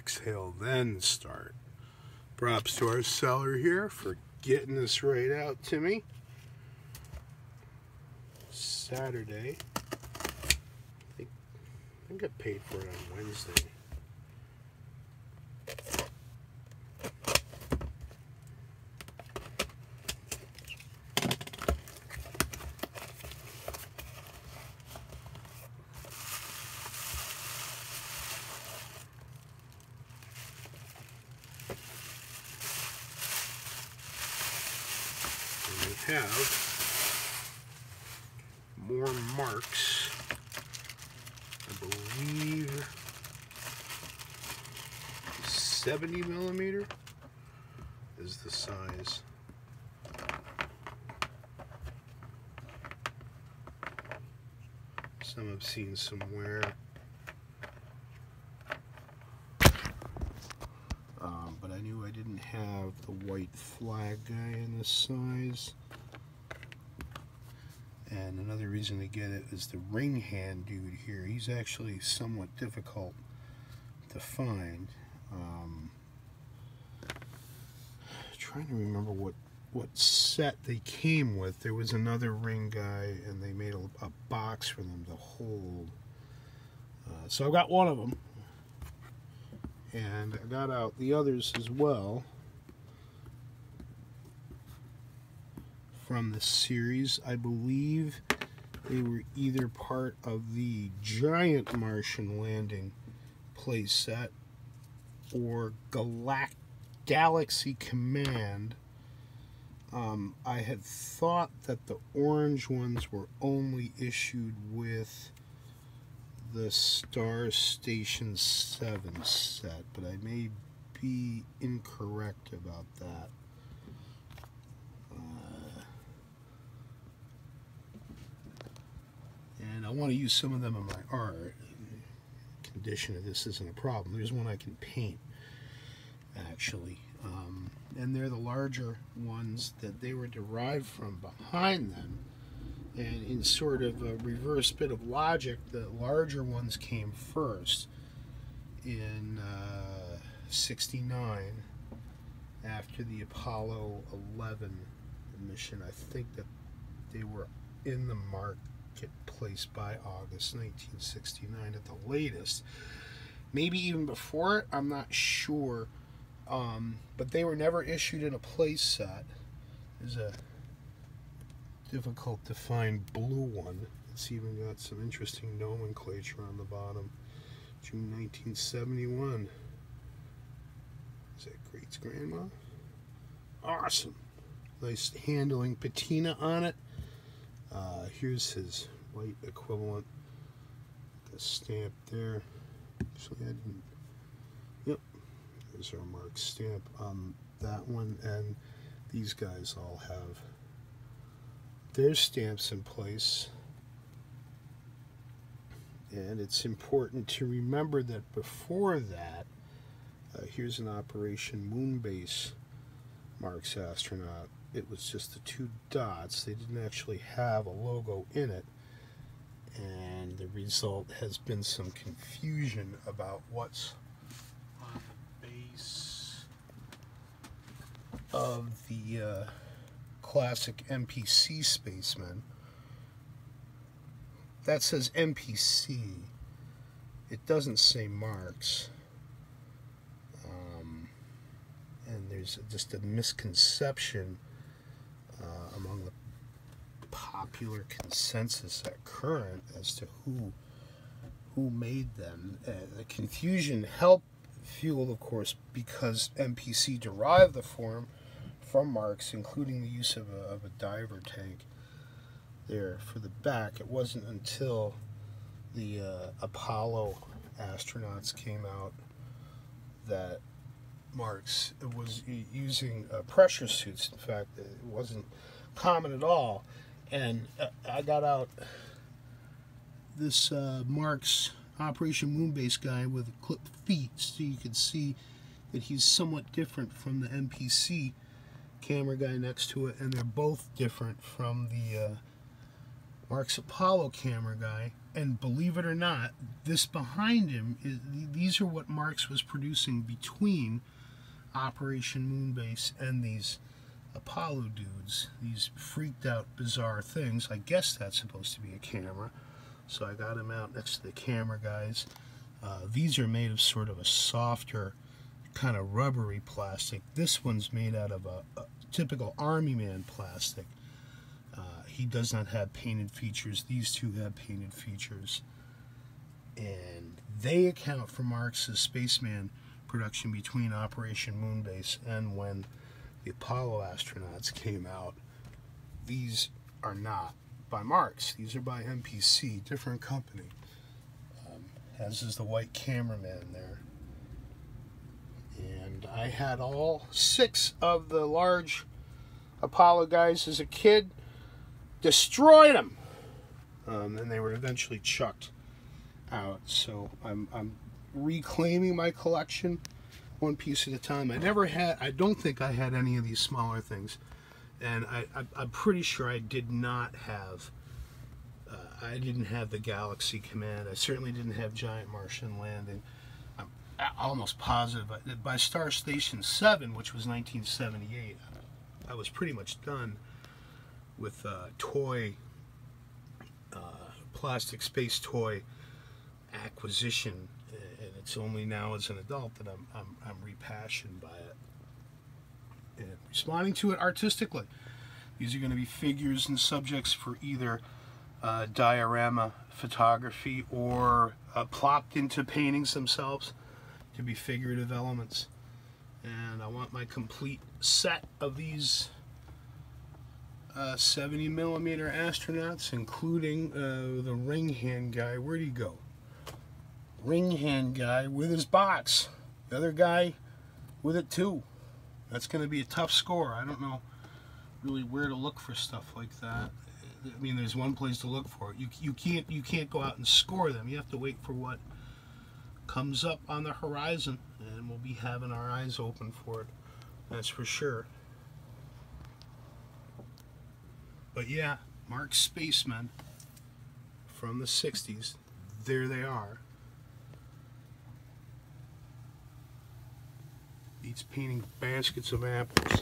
exhale, then start. Props to our seller here for getting this right out to me. Saturday. I think I paid for it on Wednesday. Have more Marx, I believe 70 millimeter is the size. Some I've seen somewhere. But I knew I didn't have the white flag guy in this size. And another reason to get it is the ring hand dude here. He's actually somewhat difficult to find. Trying to remember what set they came with. There was another ring guy, and they made a box for them to hold. So I got one of them, and I got out the others as well from the series. I believe they were either part of the giant Martian Landing playset or Galaxy Command. I had thought that the orange ones were only issued with the Star Station 7 set, but I may be incorrect about that. And I want to use some of them in my art. Condition of this isn't a problem. There's one I can paint, actually. And they're the larger ones that they were derived from behind them. And in sort of a reverse bit of logic, the larger ones came first in '69 after the Apollo 11 mission. I think that they were in the marketplace by August 1969 at the latest. Maybe even before it, I'm not sure. But they were never issued in a play set. There's a difficult to find blue one. It's even got some interesting nomenclature on the bottom. June 1971. Is that Great's grandma? Awesome. Nice handling patina on it. Here's his white equivalent. The stamp there. Actually, I didn't. Yep. There's our Marx stamp on that one, and these guys all have their stamps in place. And it's important to remember that before that, here's an Operation Moonbase Marx Astronaut. It was just the two dots. They didn't actually have a logo in it, and the result has been some confusion about what's on the base of the classic MPC Spacemen. That says MPC. It doesn't say Marx. And there's just a misconception among the popular consensus at current as to who made them. The confusion helped fueled, of course, because MPC derived the form from Marx, including the use of a diver tank there for the back. It wasn't until the Apollo astronauts came out that Marx was using pressure suits. In fact, it wasn't common at all. And I got out this Marx Operation Moonbase guy with clipped feet, so you can see that he's somewhat different from the MPC camera guy next to it, and they're both different from the Marx Apollo camera guy. and believe it or not, this behind him, these are what Marx was producing between Operation Moonbase and these Apollo dudes. These freaked out, bizarre things. I guess that's supposed to be a camera. So I got him out next to the camera guys. These are made of sort of a softer, kind of rubbery plastic. This one's made out of a typical Army man plastic. He does not have painted features. These two have painted features. And they account for Marx's Spaceman production between Operation Moonbase and when the Apollo astronauts came out. These are not by Marx. These are by MPC, different company. As is the white cameraman there. And I had all 6 of the large Apollo guys as a kid. Destroyed them, and they were eventually chucked out. So I'm reclaiming my collection one piece at a time. I don't think I had any of these smaller things, and I'm pretty sure I did not have. I didn't have the Galaxy Command. I certainly didn't have Giant Martian Landing. I'm almost positive by Star Station 7, which was 1978. I was pretty much done with toy, plastic space toy acquisition, and it's only now as an adult that I'm repassioned by it and responding to it artistically. These are going to be figures and subjects for either diorama photography or plopped into paintings themselves to be figurative elements. And I want my complete set of these 70mm astronauts, including the ring hand guy. Where'd he go? Ring hand guy with his box. The other guy with it too. That's going to be a tough score. I don't know really where to look for stuff like that. I mean, there's one place to look for it. You can't go out and score them. You have to wait for what comes up on the horizon, and we'll be having our eyes open for it. That's for sure. But yeah, Marx Spacemen from the 60s, there they are. Beats painting baskets of apples.